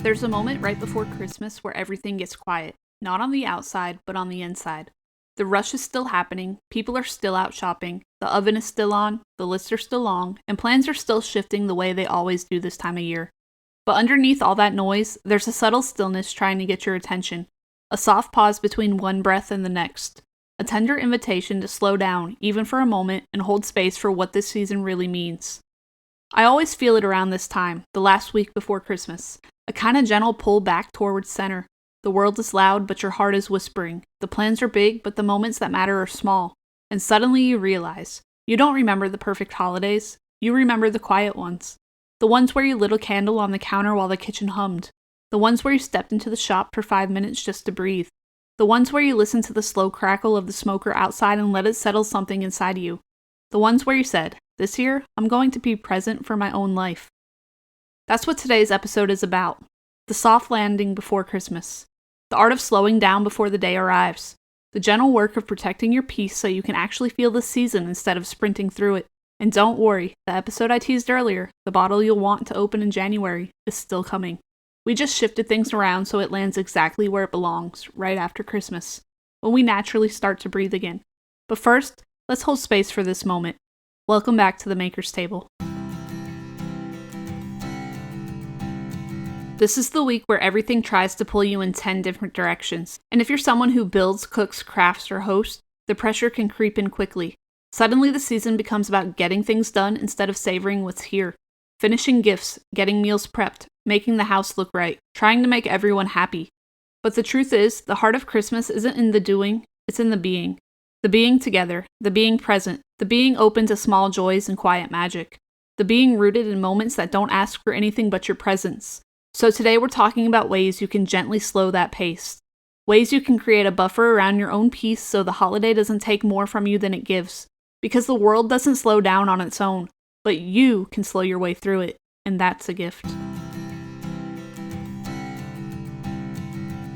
There's a moment right before Christmas where everything gets quiet, not on the outside, but on the inside. The rush is still happening, people are still out shopping, the oven is still on, the lists are still long, and plans are still shifting the way they always do this time of year. But underneath all that noise, there's a subtle stillness trying to get your attention, a soft pause between one breath and the next, a tender invitation to slow down, even for a moment, and hold space for what this season really means. I always feel it around this time, the last week before Christmas, a kind of gentle pull back towards center. The world is loud, but your heart is whispering. The plans are big, but the moments that matter are small. And suddenly you realize, you don't remember the perfect holidays, you remember the quiet ones. The ones where you lit a candle on the counter while the kitchen hummed. The ones where you stepped into the shop for 5 minutes just to breathe. The ones where you listened to the slow crackle of the smoker outside and let it settle something inside you. The ones where you said, this year, I'm going to be present for my own life. That's what today's episode is about. The soft landing before Christmas. The art of slowing down before the day arrives. The gentle work of protecting your peace so you can actually feel the season instead of sprinting through it. And don't worry, the episode I teased earlier, the bottle you'll want to open in January, is still coming. We just shifted things around so it lands exactly where it belongs, right after Christmas, when we naturally start to breathe again. But first, let's hold space for this moment. Welcome back to the Maker's Table. This is the week where everything tries to pull you in 10 different directions. And if you're someone who builds, cooks, crafts, or hosts, the pressure can creep in quickly. Suddenly the season becomes about getting things done instead of savoring what's here. Finishing gifts, getting meals prepped, making the house look right, trying to make everyone happy. But the truth is, the heart of Christmas isn't in the doing, it's in the being. The being together, the being present, the being open to small joys and quiet magic. The being rooted in moments that don't ask for anything but your presence. So today we're talking about ways you can gently slow that pace. Ways you can create a buffer around your own peace so the holiday doesn't take more from you than it gives. Because the world doesn't slow down on its own, but you can slow your way through it, and that's a gift.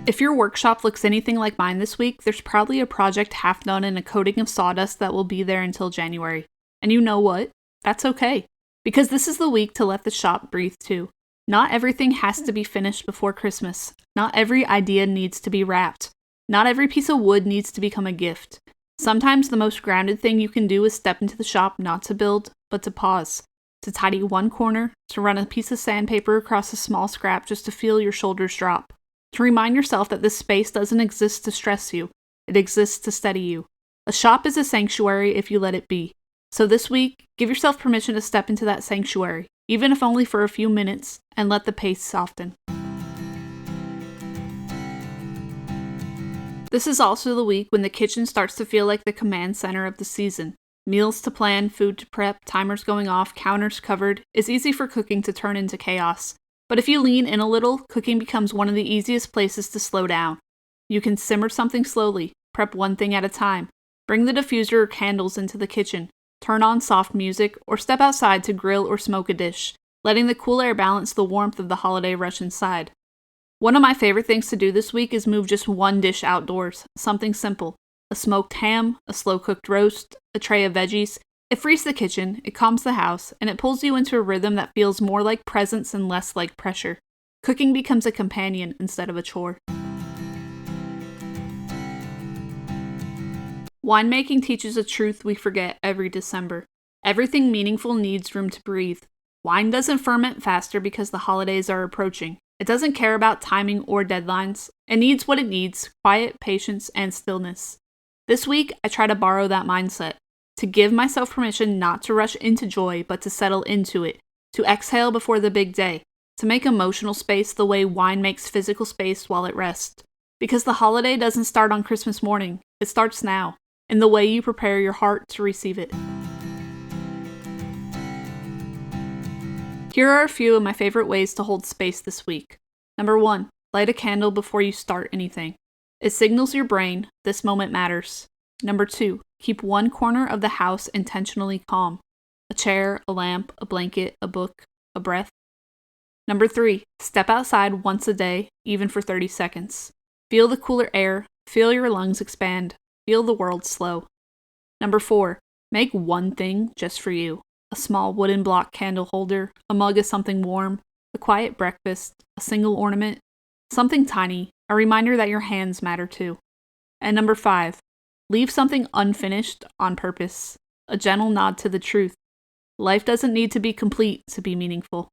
If your workshop looks anything like mine this week, there's probably a project half done in a coating of sawdust that will be there until January. And you know what? That's okay. Because this is the week to let the shop breathe too. Not everything has to be finished before Christmas. Not every idea needs to be wrapped. Not every piece of wood needs to become a gift. Sometimes the most grounded thing you can do is step into the shop not to build, but to pause. To tidy one corner, to run a piece of sandpaper across a small scrap just to feel your shoulders drop. To remind yourself that this space doesn't exist to stress you, it exists to steady you. A shop is a sanctuary if you let it be. So this week, give yourself permission to step into that sanctuary, even if only for a few minutes, and let the pace soften. This is also the week when the kitchen starts to feel like the command center of the season. Meals to plan, food to prep, timers going off, counters covered. It's easy for cooking to turn into chaos. But if you lean in a little, cooking becomes one of the easiest places to slow down. You can simmer something slowly, prep one thing at a time, bring the diffuser or candles into the kitchen, turn on soft music, or step outside to grill or smoke a dish, letting the cool air balance the warmth of the holiday rush inside. One of my favorite things to do this week is move just one dish outdoors, something simple. A smoked ham, a slow-cooked roast, a tray of veggies. It frees the kitchen, it calms the house, and it pulls you into a rhythm that feels more like presence and less like pressure. Cooking becomes a companion instead of a chore. Winemaking teaches a truth we forget every December. Everything meaningful needs room to breathe. Wine doesn't ferment faster because the holidays are approaching. It doesn't care about timing or deadlines. It needs what it needs, quiet, patience, and stillness. This week, I try to borrow that mindset. To give myself permission not to rush into joy, but to settle into it. To exhale before the big day. To make emotional space the way wine makes physical space while it rests. Because the holiday doesn't start on Christmas morning. It starts now, in the way you prepare your heart to receive it. Here are a few of my favorite ways to hold space this week. Number 1, light a candle before you start anything. It signals your brain, this moment matters. Number 2, keep one corner of the house intentionally calm. A chair, a lamp, a blanket, a book, a breath. Number 3, step outside once a day, even for 30 seconds. Feel the cooler air, feel your lungs expand, feel the world slow. Number 4, make one thing just for you. A small wooden block candle holder, a mug of something warm, A quiet breakfast, a single ornament, something tiny, a reminder that your hands matter too. And number 5, leave something unfinished on purpose, a gentle nod to the truth. Life doesn't need to be complete to be meaningful.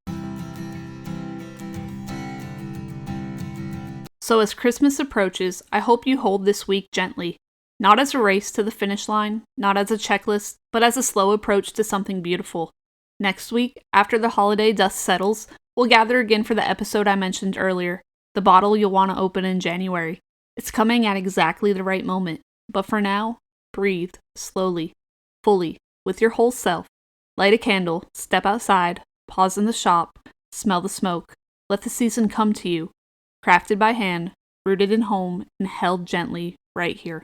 So as Christmas approaches, I hope you hold this week gently, not as a race to the finish line, not as a checklist, but as a slow approach to something beautiful. Next week, after the holiday dust settles, we'll gather again for the episode I mentioned earlier, the bottle you'll want to open in January. It's coming at exactly the right moment. But for now, breathe, slowly, fully, with your whole self. Light a candle, step outside, pause in the shop, smell the smoke. Let the season come to you. Crafted by hand, rooted in home, and held gently right here.